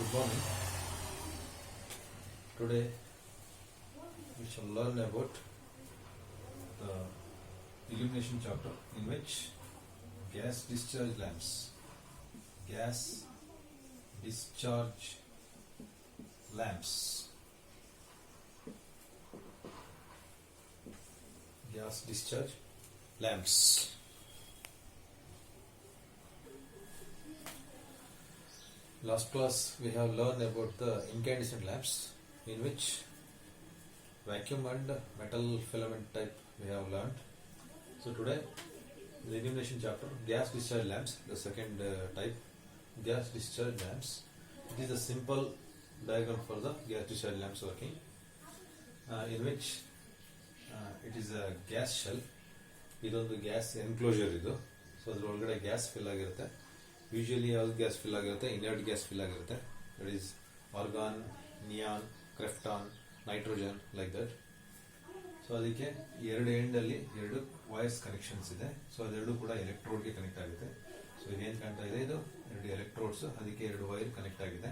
Good morning. Today we shall learn about the illumination chapter in which gas discharge lamps, gas discharge lamps, gas discharge lamps. Last class we have learned about the incandescent lamps, in which vacuum and metal filament type we have learned. So today the illumination chapter, gas discharge lamps, the second type, gas discharge lamps. It is a simple diagram for the gas discharge lamps working, in which it is a gas shell. ಇದೊಂದು gas enclosure ಇದು. So ಅದ್ರ ಒಳಗಡೆ gas fill ಆಗಿರುತ್ತೆ. Usually ಯಾವ್ದು gas fill ಆಗಿರುತ್ತೆ? Inert gas fill ಆಗಿರುತ್ತೆ. That is argon, neon, krypton, nitrogen, like that. So ಅದಕ್ಕೆ ಎರಡು ಎಂಡಲ್ಲಿ ಎರಡು ವೈರ್ಸ್ ಕನೆಕ್ಷನ್ಸ್ ಇದೆ. ಸೊ ಅದೆರಡು ಕೂಡ ಎಲೆಕ್ಟ್ರೋಡ್ಗೆ ಕನೆಕ್ಟ್ ಆಗುತ್ತೆ. ಸೊ ಇದೇನು ಕಾಣ್ತಾ ಇದೆ, ಇದು ಎರಡು ಎಲೆಕ್ಟ್ರೋಡ್ಸ್, ಅದಕ್ಕೆ ಎರಡು ವೈರ್ ಕನೆಕ್ಟ್ ಆಗಿದೆ.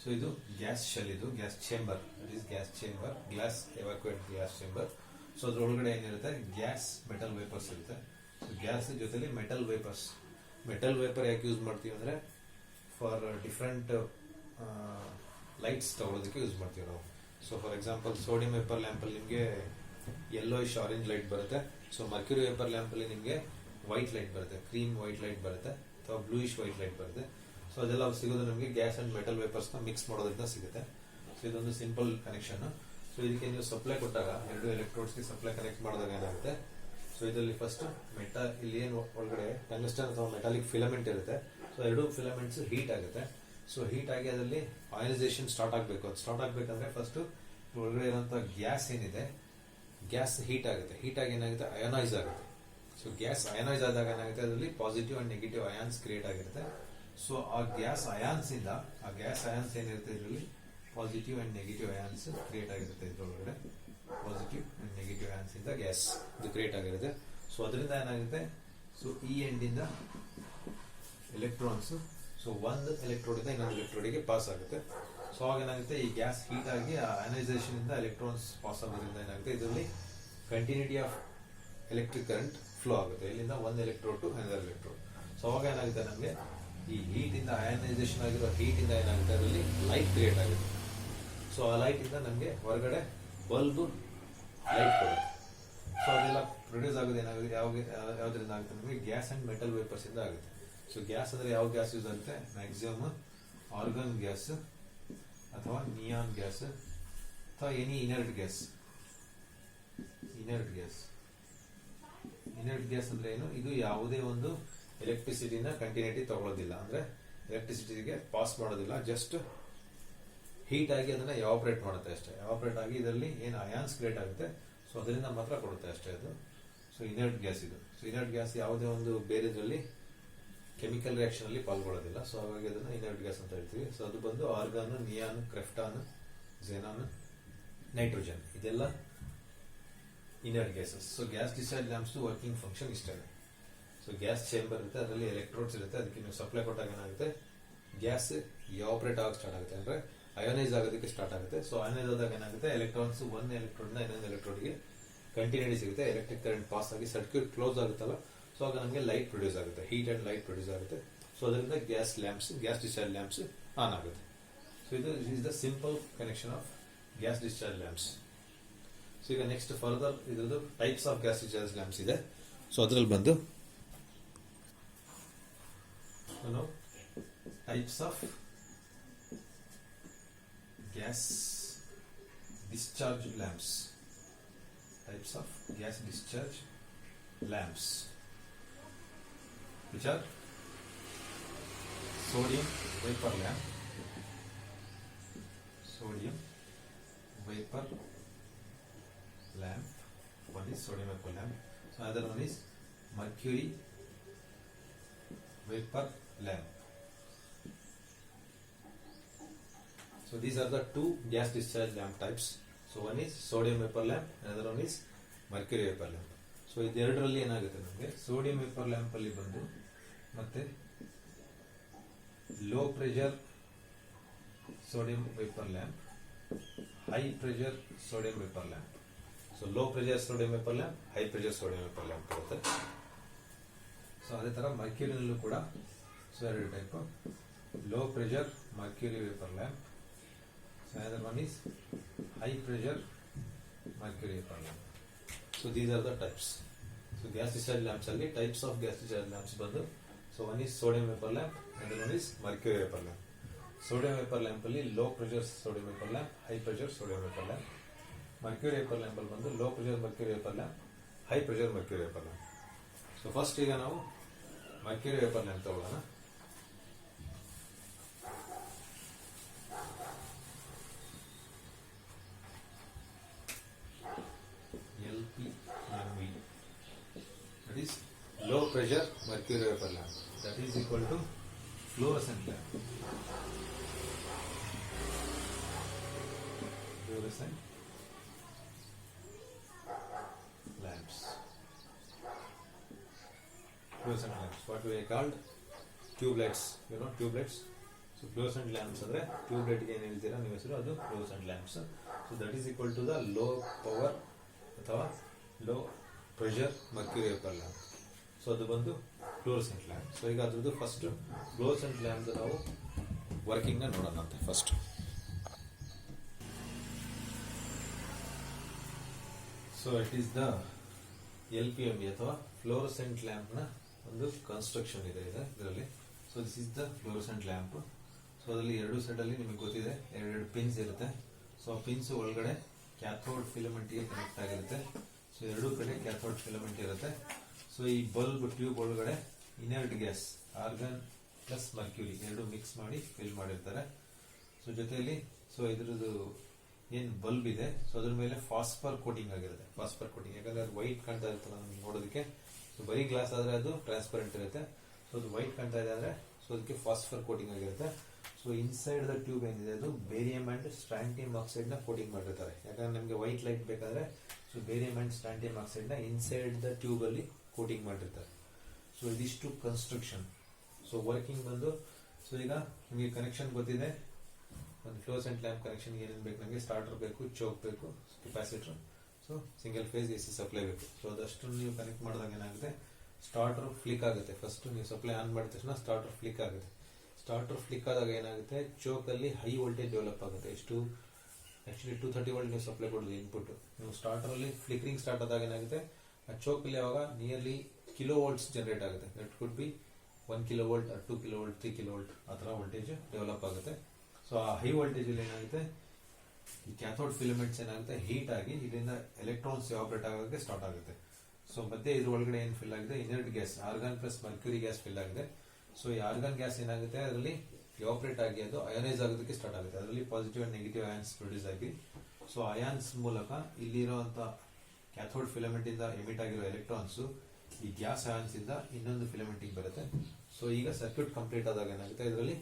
ಸೊ ಇದು ಗ್ಯಾಸ್ ಶೆಲ್, ಇದು gas chamber. That is gas chamber, glass evacuate gas chamber. So ಅದ್ರೊಳಗಡೆ ಏನಿರುತ್ತೆ, ಗ್ಯಾಸ್ ಮೆಟಲ್ ವೇಪರ್ಸ್ ಇರುತ್ತೆ. ಸೊ ಗ್ಯಾಸ್ ಜೊತೆಲಿ ಮೆಟಲ್ ವೇಪರ್ಸ್. ಮೆಟಲ್ ವೇಪರ್ ಯಾಕೆ ಯೂಸ್ ಮಾಡ್ತೀವಿ ಅಂದ್ರೆ, ಫಾರ್ ಡಿಫ್ರೆಂಟ್ ಲೈಟ್ಸ್ ತಗೊಳ್ಳೋದಕ್ಕೆ ಯೂಸ್ ಮಾಡ್ತೀವಿ ನಾವು. So for example sodium vapour ಲ್ಯಾಂಪಲ್ಲಿ ನಿಮಗೆ ಯೆಲ್ಲೋಯಿಶ್ ಆರೆಂಜ್ ಲೈಟ್ ಬರುತ್ತೆ. ಸೊ ಮರ್ಕ್ಯೂರಿ ವೇಪರ್ ಲ್ಯಾಂಪಲ್ಲಿ ನಿಮಗೆ ವೈಟ್ ಲೈಟ್ ಬರುತ್ತೆ, ಕ್ರೀಮ್ ವೈಟ್ ಲೈಟ್ ಬರುತ್ತೆ, ಅಥವಾ ಬ್ಲೂಯಿಶ್ ವೈಟ್ ಲೈಟ್ ಬರುತ್ತೆ. ಸೊ ಅದೆಲ್ಲ ಸಿಗೋದು ನಮಗೆ ಗ್ಯಾಸ್ ಅಂಡ್ ಮೆಟಲ್ ವೇಪರ್ಸ್ನ ಮಿಕ್ಸ್ ಮಾಡೋದ್ರಿಂದ ಸಿಗುತ್ತೆ. ಸೊ ಇದೊಂದು ಸಿಂಪಲ್ ಕನೆಕ್ಷನ್. ಸೊ ಇದಕ್ಕೆ ನೀವು ಸಪ್ಲೈ ಕೊಟ್ಟಾಗ, ಎರಡು ಎಲೆಕ್ಟ್ರೋಡ್ಸ್ಗೆ ಸಪ್ಲೈ ಕನೆಕ್ಟ್ ಮಾಡಿದಾಗ ಏನಾಗುತ್ತೆ, ಸೊ ಇದರಲ್ಲಿ ಫಸ್ಟ್ ಇಲ್ಲಿ ಏನು ಒಳಗಡೆ ಟಂಗ್ಸ್ಟನ್ ಅಥವಾ ಮೆಟಾಲಿಕ್ ಫಿಲಮೆಂಟ್ ಇರುತ್ತೆ. ಸೊ ಎರಡು ಫಿಲಮೆಂಟ್ಸ್ ಹೀಟ್ ಆಗುತ್ತೆ. ಸೊ ಹೀಟ್ ಆಗಿ ಅದರಲ್ಲಿ ಅಯನೈಸೇಷನ್ ಸ್ಟಾರ್ಟ್ ಆಗಬೇಕು. ಅದು ಸ್ಟಾರ್ಟ್ ಆಗಬೇಕಂದ್ರೆ ಫಸ್ಟ್ ಒಳಗಡೆ ಇರುವಂತಹ ಗ್ಯಾಸ್ ಏನಿದೆ, ಗ್ಯಾಸ್ ಹೀಟ್ ಆಗುತ್ತೆ. ಹೀಟ್ ಆಗಿ ಏನಾಗುತ್ತೆ, ಅಯನೈಸ್ ಆಗುತ್ತೆ. ಸೊ ಗ್ಯಾಸ್ ಅಯನೈಸ್ ಆದಾಗ ಏನಾಗುತ್ತೆ, ಅದರಲ್ಲಿ positive and negative ions create ಆಗಿರುತ್ತೆ. ಸೊ ಆ ಗ್ಯಾಸ್ ಅಯಾನ್ಸ್ ಏನಿರುತ್ತೆ, ಇದರಲ್ಲಿ positive and negative ions create ಆಗಿರುತ್ತೆ. ಇದ್ರೊಳಗಡೆ ಪಾಸಿಟಿವ್ ಅಂಡ್ ನೆಗೆಟಿವ್ ಅಯಾನ್ಸ್ ಇಂದ ಗ್ಯಾಸ್ ಇದು ಕ್ರಿಯೇಟ್ ಆಗಿರುತ್ತೆ. ಸೊ ಅದರಿಂದ ಏನಾಗುತ್ತೆ, ಸೊ ಈ ಎಂಡ್ ಇಂದ ಎಲೆಕ್ಟ್ರಾನ್ಸ್, ಸೊ ಒಂದು ಎಲೆಕ್ಟ್ರೋಡ್ ಇಂದ ಇನ್ನೊಂದು ಎಲೆಕ್ಟ್ರೋಡಿಗೆ ಪಾಸ್ ಆಗುತ್ತೆ. ಸೊ ಆಗ ಏನಾಗುತ್ತೆ, ಈ ಗ್ಯಾಸ್ ಹೀಟ್ ಆಗಿ ಅಯನೈಸೇಷನ್ ಇಂದ ಎಲೆಕ್ಟ್ರಾನ್ಸ್ ಪಾಸ್ ಆಗೋದ್ರಿಂದ ಏನಾಗುತ್ತೆ, ಇದರಲ್ಲಿ continuity of electric current flow ಆಗುತ್ತೆ, ಇಲ್ಲಿಂದ ಒಂದು electrode to another electrode. So ಅವಾಗ ಏನಾಗುತ್ತೆ, ನಮಗೆ ಈ ಹೀಟ್ ಇಂದ ಅಯನೈಸೇಷನ್ ಆಗಿರೋ ಹೀಟ್ ಇಂದ ಏನಾಗುತ್ತೆ, ಅದರಲ್ಲಿ ಲೈಟ್ ಕ್ರಿಯೇಟ್ ಆಗುತ್ತೆ. ಸೊ ಆ ಲೈಟ್ ಇಂದ ನಮಗೆ ಹೊರಗಡೆ ಬಲ್ಬ್ ಲೈಟ್ ಕೊಡುತ್ತೆ. ಸೊ ಅದೆಲ್ಲ ಪ್ರೊಡ್ಯೂಸ್ ಆಗೋದು ಏನಾಗುತ್ತೆ, ಯಾವ್ದ್ರಿಂದ ಆಗುತ್ತೆ, ನಮಗೆ ಗ್ಯಾಸ್ ಅಂಡ್ ಮೆಟಲ್ ವೇಪರ್ಸ್ ಇಂದ ಆಗುತ್ತೆ. ಸೊ ಗ್ಯಾಸ್ ಅಂದ್ರೆ ಯಾವ ಗ್ಯಾಸ್ ಯೂಸ್ ಆಗುತ್ತೆ, ಮ್ಯಾಕ್ಸಿಮಮ್ ಆರ್ಗನ್ ಗ್ಯಾಸ್ ಅಥವಾ ನಿಯಾನ್ ಗ್ಯಾಸ್ ಅಥವಾ any inert gas. Inert gas ಅಂದ್ರೆ ಏನು, ಇದು ಯಾವುದೇ ಒಂದು ಎಲೆಕ್ಟ್ರಿಸಿಟಿನ ಕಂಟಿನ್ಯೂಟಿ ತಗೊಳ್ಳೋದಿಲ್ಲ, ಅಂದ್ರೆ ಎಲೆಕ್ಟ್ರಿಸಿಟಿಗೆ ಪಾಸ್ ಮಾಡೋದಿಲ್ಲ, ಜಸ್ಟ್ ಹೀಟ್ ಆಗಿ ಅದನ್ನ ಎವಾಪರೇಟ್ ಮಾಡುತ್ತೆ ಅಷ್ಟೇ. ಎವಾಪರೇಟ್ ಆಗಿ ಇದರಲ್ಲಿ ಏನು ಅಯಾನ್ಸ್ ಕ್ರಿಯೇಟ್ ಆಗುತ್ತೆ, ಸೊ ಅದರಿಂದ ಮಾತ್ರ ಕೊಡುತ್ತೆ ಅಷ್ಟೇ ಅದು. ಸೊ ಇನರ್ಟ್ ಗ್ಯಾಸ್ ಇದು. ಸೊ ಇನರ್ಟ್ ಗ್ಯಾಸ್ ಯಾವುದೇ ಒಂದು ಬೇರೆದ್ರಲ್ಲಿ ಕೆಮಿಕಲ್ ರಿಯಾಕ್ಷನ್ ಅಲ್ಲಿ ಪಾಲ್ಗೊಳ್ಳೋದಿಲ್ಲ. ಸೊ ಹಾಗಾಗಿ ಅದನ್ನ ಇನರ್ಟ್ ಗ್ಯಾಸ್ ಅಂತ ಹೇಳ್ತೀವಿ. ಸೊ ಅದು ಬಂದು ಆರ್ಗಾನ್, ನಿಯಾನ್, ಕ್ರೆಫ್ಟಾನ್, ಝೆನಾನ್, ನೈಟ್ರೋಜನ್, ಇದೆಲ್ಲ inert gases. So gas discharge lamps working function ಇಷ್ಟೇ. ಸೊ ಗ್ಯಾಸ್ ಚೇಂಬರ್ ಇರುತ್ತೆ, ಅದರಲ್ಲಿ ಎಲೆಕ್ಟ್ರೋಡ್ಸ್ ಇರುತ್ತೆ. ಅದಕ್ಕೆ ನೀವು ಸಪ್ಲೈ ಕೊಟ್ಟಾಗ ಏನಾಗುತ್ತೆ, ಗ್ಯಾಸ್ ಎವಾಪರೇಟ್ ಆಗಿ ಸ್ಟಾರ್ಟ್ ಆಗುತ್ತೆ, ಅಂದ್ರೆ ಅಯೋನೈಸ್ ಆಗೋದಕ್ಕೆ ಸ್ಟಾರ್ಟ್ ಆಗುತ್ತೆ. ಸೊ ಅಯೋನೈಸ್ ಆದಾಗ ಏನಾಗುತ್ತೆ, ಎಲೆಕ್ಟ್ರಾನ್ಸ್ ಒಂದು ಎಲೆಕ್ಟ್ರೋಡ್ ನ ಇನ್ನೊಂದು ಎಲೆಕ್ಟ್ರೋಡ್ಗೆ ಕಂಟಿನ್ಯೂಟಿ ಸಿಗುತ್ತೆ, ಎಲೆಕ್ಟ್ರಿಕ್ ಕರೆಂಟ್ ಪಾಸ್ ಆಗಿ ಸರ್ಕ್ಯೂಟ್ ಕ್ಲೋಸ್ ಆಗುತ್ತಲ್ಲ. ಸೊ ಆಗ ನಮಗೆ ಲೈಟ್ ಪ್ರೊಡ್ಯೂಸ್ ಆಗುತ್ತೆ, ಹೀಟ್ ಅಂಡ್ ಲೈಟ್ ಪ್ರೊಡ್ಯೂಸ್ ಆಗುತ್ತೆ. ಸೊ ಅದರಿಂದ ಗ್ಯಾಸ್ ಡಿಸ್ಚಾರ್ಜ್ ಲ್ಯಾಂಪ್ಸ್ ಆನ್ ಆಗುತ್ತೆ. ಸೊ ಇದು is the simple connection of gas discharge lamps. So ಈಗ ನೆಕ್ಸ್ಟ್ ಫರ್ದರ್ ಇದ್ರದ್ದು types of gas discharge lamps ಇದೆ. ಸೊ ಅದರಲ್ಲಿ ಬಂದು types of gas discharge lamps. Types of gas discharge lamps, which are sodium vapor lamp, one is sodium vapor lamp. So another one is mercury vapor lamp. So these are the two gas discharge lamp types. So one is sodium vapor lamp, another one is mercury vapor lamp. So ಇದೆರಡರಲ್ಲಿ ಏನಾಗುತ್ತೆ, ನಮಗೆ sodium vapour lamp ಅಲ್ಲಿ ಬಂದು ಮತ್ತೆ low pressure sodium vapor lamp, high pressure sodium vapor lamp. So low pressure sodium vapor lamp, high pressure sodium vapor lamp ಬರುತ್ತೆ. So ಅದೇ ಥರ ಮರ್ಕ್ಯೂರಿನಲ್ಲೂ ಕೂಡ ಸೊ ಎರಡು type, low pressure mercury vapour lamp, so another one is high pressure mercury vapor lamp. So these are the types. So gas discharge lamps ಅಲ್ಲಿ types of gas discharge lamps ಬಂದು, so one is sodium vapor lamp and the one is mercury vapor lamp. Sodium vapor lamp ಅಲ್ಲಿ low pressure sodium vapor lamp, high pressure sodium vapor lamp. Mercury vapor lamp ಅಲ್ಲಿ ಬಂದು low pressure mercury vapor lamp, high pressure mercury vapor lamp. So first ಈಗ ನಾವು mercury vapor lamp ತಗೊಳ್ಳೋಣ. LPMV, that is low pressure mercury vapor lamp, that is equal to fluorescent lamp. Fluorescent lamps. Fluorescent lamps, what we called tube lights, you know, tube lights. So fluorescent lamps ಅಂದ್ರೆ tube light ಏನು ಹೇಳ್ತೀರಾ ನೀವು ಹೆಸರು, ಅದು fluorescent lamps. So that is equal to the low power ಅಥವಾ low pressure mercury vapour lamp. So ಅದು ಬಂದು fluorescent lamp. So ಈಗ ಅದ್ರದ್ದು ಫಸ್ಟ್ ಫ್ಲೋರೆಸೆಂಟ್ ಲ್ಯಾಂಪ್ ನಾವು ವರ್ಕಿಂಗ್ನ ನೋಡೋಣ ಅಂತ first. So it is the LPMV ಅಥವಾ ಫ್ಲೋರೆಸೆಂಟ್ ಲ್ಯಾಂಪ್ನ ಒಂದು ಕನ್ಸ್ಟ್ರಕ್ಷನ್ ಇದೆ ಇದರಲ್ಲಿ. So this is the fluorescent lamp. So ಅದರಲ್ಲಿ ಎರಡು ಸೈಡಲ್ಲಿ ನಿಮಗೆ ಗೊತ್ತಿದೆ ಎರಡೆರಡು ಪಿನ್ಸ್ ಇರುತ್ತೆ. ಸೊ ಆ ಪಿನ್ಸ್ ಒಳಗಡೆ ಕ್ಯಾಥೋಡ್ ಫಿಲಮೆಂಟ್ಗೆ ಕನೆಕ್ಟ್ ಆಗಿರುತ್ತೆ. ಸೊ ಎರಡೂ ಕಡೆ ಕ್ಯಾಥೋಡ್ ಫಿಲಮೆಂಟ್ ಇರುತ್ತೆ. ಸೊ ಈ ಬಲ್ಬ್ ಟ್ಯೂಬ್ ಒಳಗಡೆ inert gas organ plus mercury ಎರಡು ಮಿಕ್ಸ್ ಮಾಡಿ ಫಿಲ್ ಮಾಡಿರ್ತಾರೆ. ಸೊ ಜೊತೆಯಲ್ಲಿ ಸೊ ಇದ್ರದ್ದು ಏನ್ ಬಲ್ಬ್ ಇದೆ ಸೊ ಅದ್ರ ಮೇಲೆ ಫಾಸ್ಫರ್ ಕೋಟಿಂಗ್ ಆಗಿರುತ್ತೆ. ಫಾಸ್ಫರ್ ಕೋಟಿಂಗ್ ಯಾಕಂದ್ರೆ ಅದು ವೈಟ್ ಕಾಣ್ತಾ ಇರುತ್ತಲ್ಲ ನಮ್ಗೆ ನೋಡೋದಕ್ಕೆ. ಸೊ ಬರೀ ಗ್ಲಾಸ್ ಆದ್ರೆ ಅದು ಟ್ರಾನ್ಸ್ಪರೆಂಟ್ ಇರುತ್ತೆ. ಸೊ ಅದು ವೈಟ್ ಕಾಣ್ತಾ ಇದೆ ಅಂದ್ರೆ ಸೊ ಅದಕ್ಕೆ ಫಾಸ್ಫರ್ ಕೋಟಿಂಗ್ ಆಗಿರುತ್ತೆ. ಸೊ ಇನ್ಸೈಡ್ ದ ಟ್ಯೂಬ್ ಏನಿದೆ ಅದು ಬೇರಿಯಂ ಅಂಡ್ ಸ್ಟ್ರಾಂಟಿಯಂ ಆಕ್ಸೈಡ್ ನ ಕೋಟಿಂಗ್ ಮಾಡಿರ್ತಾರೆ. ಯಾಕಂದ್ರೆ ನಮಗೆ ವೈಟ್ ಲೈಟ್ ಬೇಕಾದ್ರೆ so barium and strontium oxide ನ ಇನ್ಸೈಡ್ ದ ಟ್ಯೂಬ್ ಅಲ್ಲಿ ಕೋಟಿಂಗ್ ಮಾಡಿರ್ತಾರೆ. ಸೊ ಇದಿಷ್ಟು ಕನ್ಸ್ಟ್ರಕ್ಷನ್. ಸೊ ವರ್ಕಿಂಗ್ ಬಂದು ಸೊ ಈಗ ನಿಮಗೆ ಕನೆಕ್ಷನ್ ಗೊತ್ತಿದೆ. ಒಂದು ಫ್ಲೋರೆಸೆಂಟ್ ಲ್ಯಾಂಪ್ ಕನೆಕ್ಷನ್ ಏನೇನು ಬೇಕು, ನಮಗೆ ಸ್ಟಾರ್ಟರ್ ಬೇಕು, ಚೋಕ್ ಬೇಕು, capacitor, so single phase AC supply ಬೇಕು. ಸೊ ಅದಷ್ಟು ನೀವು ಕನೆಕ್ಟ್ ಮಾಡಿದಾಗ ಏನಾಗುತ್ತೆ, ಸ್ಟಾರ್ಟರ್ ಫ್ಲಿಕ್ ಆಗುತ್ತೆ. ಫಸ್ಟ್ ನೀವು ಸಪ್ಲೈ ಆನ್ ಮಾಡಿದ ತಕ್ಷಣ ಸ್ಟಾರ್ಟರ್ ಫ್ಲಿಕ್ ಆಗುತ್ತೆ. ಸ್ಟಾರ್ಟರ್ ಫ್ಲಿಕ್ ಆದಾಗ ಏನಾಗುತ್ತೆ, ಚೋಕ್ ಅಲ್ಲಿ ಹೈ ವೋಲ್ಟೇಜ್ ಡೆವಲಪ್ ಆಗುತ್ತೆ. ಎಷ್ಟು ಆಕ್ಚುಲಿ 230 ವೋಲ್ಟ್ ನೀವು ಸಪ್ಲೈ ಕೊಡೋದು ಇನ್ಪುಟ್. ನೀವು ಸ್ಟಾರ್ಟರ್ ಅಲ್ಲಿ ಫ್ಲಿಕರಿಂಗ್ ಸ್ಟಾರ್ಟ್ ಆದಾಗ ಏನಾಗುತ್ತೆ, ಆ ಚೋಕ್ ಅಲ್ಲಿ ಯಾವಾಗ ನಿಯರ್ಲಿ ಕಿಲೋ ವೋಲ್ಟ್ಸ್ ಜನರೇಟ್ ಆಗುತ್ತೆ. That could be 1 kilo volt, 2 kilo volt, 3 kilo volt ಆ ತರ ವೋಲ್ಟೇಜ್ ಡೆವಲಪ್ ಆಗುತ್ತೆ. ಸೊ ಆ ಹೈ ವೋಲ್ಟೇಜ್ ಅಲ್ಲಿ ಏನಾಗುತ್ತೆ, ಈ ಕ್ಯಾಥೋಡ್ ಫಿಲಮೆಂಟ್ಸ್ ಏನಾಗುತ್ತೆ ಹೀಟ್ ಆಗಿ ಇದರಿಂದ ಎಲೆಕ್ಟ್ರಾನ್ಸ್ ಆಪರೇಟ್ ಆಗೋಕ್ಕೆ ಸ್ಟಾರ್ಟ್ ಆಗುತ್ತೆ. ಸೊ ಮತ್ತೆ ಇದ್ರ ಒಳಗಡೆ ಏನ್ ಫಿಲ್ ಆಗಿದೆ, inert gas argon plus mercury gas fill ಆಗಿದೆ. ಸೊ ಈ ಆರ್ಗಾನ್ ಗ್ಯಾಸ್ ಏನಾಗುತ್ತೆ, ಅದರಲ್ಲಿ ಆಪರೇಟ್ ಆಗಿ ಅದು ಅಯೋನೈಸ್ ಆಗೋದಕ್ಕೆ ಸ್ಟಾರ್ಟ್ ಆಗುತ್ತೆ. ಅದರಲ್ಲಿ positive and negative ions produce ಆಗಿ, ಸೊ ಅಯಾನ್ಸ್ ಮೂಲಕ ಇಲ್ಲಿರುವಂತ ಕ್ಯಾಥೋಡ್ ಫಿಲಮೆಂಟ್ ಇಂದ ಎಮಿಟ್ ಆಗಿರೋ ಎಲೆಕ್ಟ್ರಾನ್ಸ್ ಈ ಗ್ಯಾಸ್ ಅಯಾನ್ಸ್ ಇಂದ ಇನ್ನೊಂದು ಫಿಲಮೆಂಟ್ ಬರುತ್ತೆ. ಸೊ ಈಗ ಸರ್ಕ್ಯೂಟ್ ಕಂಪ್ಲೀಟ್ ಆದಾಗ ಏನಾಗುತ್ತೆ, ಇದರಲ್ಲಿ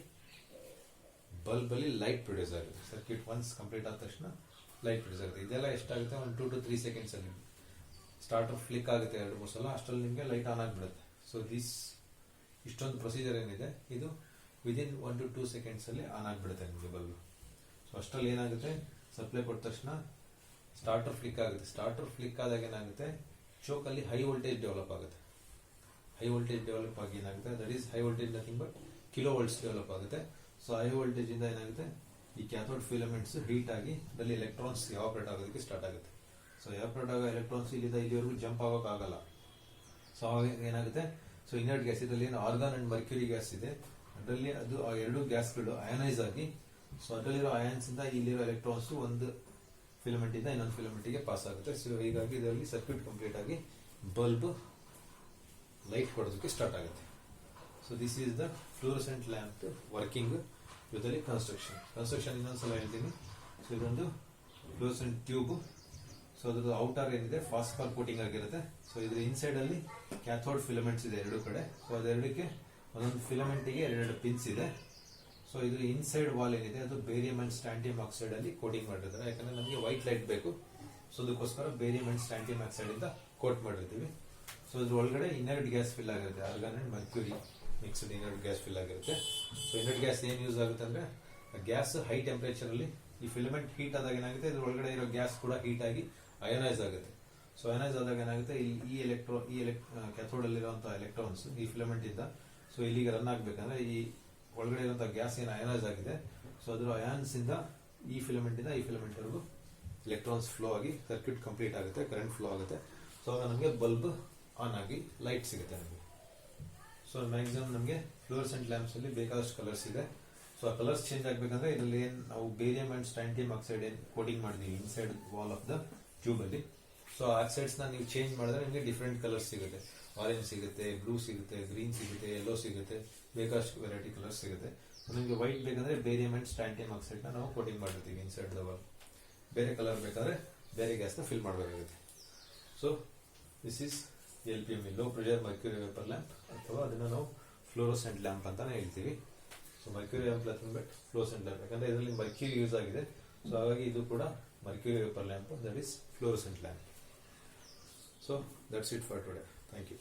ಬಲ್ಬ್ ಅಲ್ಲಿ ಲೈಟ್ ಪ್ರೊಡ್ಯೂಸ್ ಆಗುತ್ತೆ. ಸರ್ಕ್ಯೂಟ್ ಒನ್ಸ್ ಕಂಪ್ಲೀಟ್ ಆದ ತಕ್ಷಣ ಲೈಟ್ ಪ್ರೊಡ್ಯೂಸ್ ಆಗುತ್ತೆ. ಇದೆಲ್ಲ ಎಷ್ಟಾಗುತ್ತೆ, ಒಂದು 2 to 3 ಸೆಕೆಂಡ್ಸ್ ಅಲ್ಲಿ ಸ್ಟಾರ್ಟರ್ ಫ್ಲಿಕ್ ಆಗುತ್ತೆ 2-3 ಸಲ, ಅಷ್ಟರಲ್ಲಿ ನಿಮಗೆ ಲೈಟ್ ಆನ್ ಆಗಿಬಿಡುತ್ತೆ. ಸೊ ಇಷ್ಟೊಂದು ಪ್ರೊಸೀಜರ್ ಏನಿದೆ ಇದು ವಿದಿನ್ 1 to 2 ಸೆಕೆಂಡ್ಸ್ ಅಲ್ಲಿ ಆನ್ ಆಗಿಬಿಡುತ್ತೆ ನಿಮಗೆ ಬಲ್ಬ್. ಸೊ ಅಷ್ಟರಲ್ಲಿ ಏನಾಗುತ್ತೆ, ಸಪ್ಲೈ ಕೊಟ್ಟ ತಕ್ಷಣ ಸ್ಟಾರ್ಟರ್ ಫ್ಲಿಕ್ ಆಗುತ್ತೆ. ಸ್ಟಾರ್ಟರ್ ಫ್ಲಿಕ್ ಆದಾಗ ಏನಾಗುತ್ತೆ, ಚೋಕ್ ಅಲ್ಲಿ ಹೈ ವೋಲ್ಟೇಜ್ ಡೆವಲಪ್ ಆಗುತ್ತೆ. ಹೈ ವೋಲ್ಟೇಜ್ ಡೆವಲಪ್ ಆಗಿ ಏನಾಗುತ್ತೆ, that is high voltage nothing but kilo volts develop ಆಗುತ್ತೆ. ಸೊ ಹೈ ವೋಲ್ಟೇಜ್ ಇಂದ ಏನಾಗುತ್ತೆ, ಈ ಕ್ಯಾಥೋಡ್ ಫಿಲಮೆಂಟ್ಸ್ ಹೀಟ್ ಆಗಿ ಅದರಲ್ಲಿ ಎಲೆಕ್ಟ್ರಾನ್ಸ್ ಎವಾಪರೇಟ್ ಆಗೋದಕ್ಕೆ ಸ್ಟಾರ್ಟ್ ಆಗುತ್ತೆ. ಸೊ ಎವಾಪರೇಟ್ ಆಗೋ ಎಲೆಕ್ಟ್ರಾನ್ಸ್ ಇಲ್ಲಿಂದ ಇಲ್ಲಿವರೆಗೂ ಜಂಪ್ ಆಗೋಕೆ ಆಗಲ್ಲ. ಸೊ ಏನಾಗುತ್ತೆ, ಸೊ ಇನರ್ಟ್ ಗ್ಯಾಸ್ ಇದರಲ್ಲಿ ಏನು ಆರ್ಗಾನ್ ಅಂಡ್ ಮರ್ಕ್ಯೂರಿ ಗ್ಯಾಸ್ ಇದೆ, ಅದರಲ್ಲಿ ಅದು ಆ ಎರಡು ಗ್ಯಾಸ್ಗಳು ಅಯನೈಸ್ ಆಗಿ, ಸೊ ಅದರಲ್ಲಿರೋ ಅಯಾನ್ಸ್ ಇಂದ ಇಲ್ಲಿರೋ ಎಲೆಕ್ಟ್ರಾನ್ಸ್ ಒಂದು ಫಿಲಮೆಂಟ್ ಇಂದ ಇನ್ನೊಂದು ಫಿಲಮೆಂಟ್ ಗೆ ಪಾಸ್ ಆಗುತ್ತೆ. ಸೊ ಹೀಗಾಗಿ ಇದರಲ್ಲಿ ಸರ್ಕ್ಯೂಟ್ ಕಂಪ್ಲೀಟ್ ಆಗಿ ಬಲ್ಬ್ ಲೈಟ್ ಕೊಡೋದಕ್ಕೆ ಸ್ಟಾರ್ಟ್ ಆಗುತ್ತೆ. So this is the fluorescent lamp working ಜೊತೆಲಿ ಕನ್ಸ್ಟ್ರಕ್ಷನ್ ಇನ್ನೊಂದ್ಸಲ ಹೇಳ್ತೀನಿ. ಸೊ ಇದೊಂದು ಫ್ಲೋರೆಸೆಂಟ್ ಟ್ಯೂಬ್. ಸೊ ಅದ್ರದ್ದು ಔಟರ್ ಏನಿದೆ ಫಾಸ್ಫರ್ ಕೋಟಿಂಗ್ ಆಗಿರುತ್ತೆ. ಸೊ ಇದ್ರ ಇನ್ಸೈಡ್ ಅಲ್ಲಿ ಕ್ಯಾಥೋಡ್ ಫಿಲಮೆಂಟ್ಸ್ ಇದೆ ಎರಡು ಕಡೆ. ಸೊ ಅದೆರಡಕ್ಕೆ ಒಂದೊಂದು ಫಿಲಮೆಂಟ್ ಗೆ ಎರಡೆರಡು ಪಿನ್ಸ್ ಇದೆ. ಸೊ ಇದ್ರ ಇನ್ಸೈಡ್ ವಾಲ್ ಏನಿದೆ ಅದು ಬೇರಿಯಂ ಅಂಡ್ ಸ್ಟ್ರಾಂಟಿಯಂ ಆಕ್ಸೈಡ್ ಅಲ್ಲಿ ಕೋಟಿಂಗ್ ಮಾಡಿರ್ತಾರೆ. ಯಾಕಂದ್ರೆ ನಮಗೆ ವೈಟ್ ಲೈಟ್ ಬೇಕು. ಸೊ ಅದಕ್ಕೋಸ್ಕರ ಬೇರಿಯಂ ಅಂಡ್ ಸ್ಟ್ರಾಂಟಿಯಂ ಆಕ್ಸೈಡ್ ಇಂದ ಕೋಟ್ ಮಾಡಿರ್ತೀವಿ. ಸೊ ಇದ್ರ ಒಳಗಡೆ ಇನರ್ಟ್ ಗ್ಯಾಸ್ ಫಿಲ್ ಆಗಿರುತ್ತೆ, argon and mercury mixed inert gas fill ಆಗಿರುತ್ತೆ. ಸೊ ಇನರ್ಟ್ ಗ್ಯಾಸ್ ಏನ್ ಯೂಸ್ ಆಗುತ್ತೆ ಅಂದ್ರೆ ಗ್ಯಾಸ್ ಹೈ ಟೆಂಪರೇಚರ್ ಅಲ್ಲಿ ಈ ಫಿಲಮೆಂಟ್ ಹೀಟ್ ಆದಾಗ ಏನಾಗುತ್ತೆ, ಇದ್ರ ಒಳಗಡೆ ಇರೋ ಗ್ಯಾಸ್ ಕೂಡ ಹೀಟ್ ಆಗಿ ಅಯೋನೈಸ್ ಆಗುತ್ತೆ. ಸೊ ಅಯೋನೈಸ್ ಆದಾಗ ಏನಾಗುತ್ತೆ, ಈ ಕ್ಯಾಥೋಡ್ ಅಲ್ಲಿರುವಂತಹ ಎಲೆಕ್ಟ್ರಾನ್ಸ್ ಈ ಫಿಲಮೆಂಟ್ ಇಂದ ಸೊ ಇಲ್ಲಿಗೆ ರನ್ ಆಗ್ಬೇಕಂದ್ರೆ ಈ ಒಳಗಡೆ ಇರುವಂತಹ ಗ್ಯಾಸ್ ಏನು ಅಯೋನೈಸ್ ಆಗಿದೆ, ಸೊ ಅದರ ಅಯಾನ್ಸ್ ಇಂದ ಈ ಫಿಲಮೆಂಟ್ ಇಂದ ಈ ಫಿಲಮೆಂಟ್ ವರೆಗೂ ಎಲೆಕ್ಟ್ರಾನ್ಸ್ ಫ್ಲೋ ಆಗಿ ಸರ್ಕ್ಯೂಟ್ ಕಂಪ್ಲೀಟ್ ಆಗುತ್ತೆ, ಕರೆಂಟ್ ಫ್ಲೋ ಆಗುತ್ತೆ. ಸೊ ಆಗ ನಮಗೆ ಬಲ್ಬ್ ಆನ್ ಆಗಿ ಲೈಟ್ ಸಿಗುತ್ತೆ ನಮಗೆ. ಸೊ ಮ್ಯಾಕ್ಸಿಮಮ್ ನಮಗೆ ಫ್ಲೋರೆಸೆಂಟ್ ಲ್ಯಾಂಪ್ಸ್ ಅಲ್ಲಿ ಬೇಕಾದಷ್ಟು ಕಲರ್ಸ್ ಇದೆ. ಸೊ ಆ ಕಲರ್ಸ್ ಚೇಂಜ್ ಆಗ್ಬೇಕಂದ್ರೆ ಇದರಲ್ಲಿ ಏನ್ ನಾವು ಬೇರಿಯಂ ಅಂಡ್ ಸ್ಟ್ಯಾಂಟಿಯಂ ಆಕ್ಸೈಡ್ ಏನ್ ಕೋಟಿಂಗ್ ಮಾಡಿದೀವಿ inside wall of the tube ಅಲ್ಲಿ, ಸೊ ಆಕ್ಸೈಡ್ಸ್ ನ ನೀವು ಚೇಂಜ್ ಮಾಡಿದ್ರೆ ನಿಮಗೆ ಡಿಫ್ರೆಂಟ್ ಕಲರ್ಸ್ ಸಿಗುತ್ತೆ. ಆರೆಂಜ್ ಸಿಗುತ್ತೆ, ಬ್ಲೂ ಸಿಗುತ್ತೆ, ಗ್ರೀನ್ ಸಿಗುತ್ತೆ, ಯೆಲ್ಲೋ ಸಿಗುತ್ತೆ, ಬೇಕಾದಷ್ಟು ವೆರೈಟಿ ಕಲರ್ಸ್ ಸಿಗುತ್ತೆ. ನಿಮಗೆ ವೈಟ್ ಬೇಕಂದ್ರೆ ಬೇರಿಯಂ ಅಂಡ್ ಸ್ಟ್ಯಾಂಟಿಯಂ ಆಕ್ಸೈಡ್ ನ ನಾವು ಕೋಟಿಂಗ್ ಮಾಡಿರ್ತೀವಿ ಇನ್ಸೈಡ್ ದ ವಾಲ್. ಬೇರೆ ಕಲರ್ ಬೇಕಾದ್ರೆ ಬೇರೆ ಗ್ಯಾಸ್ ನ ಫಿಲ್ ಮಾಡಬೇಕಾಗುತ್ತೆ. So this is LPME, low pressure mercury vapour lamp, ಅಥವಾ ಅದನ್ನ ನಾವು ಫ್ಲೋರೋಸೆಂಟ್ ಲ್ಯಾಂಪ್ ಅಂತಾನೆ ಹೇಳ್ತೀವಿ. So mercury lamp but fluorescent lamp, ಯಾಕಂದ್ರೆ ಇದರಲ್ಲಿ ಮರ್ಕ್ಯೂರಿ ಯೂಸ್ ಆಗಿದೆ. ಸೊ ಹಾಗಾಗಿ ಇದು ಕೂಡ mercury vapour lamp, that is fluorescent lamp. So that's it for today. Thank you.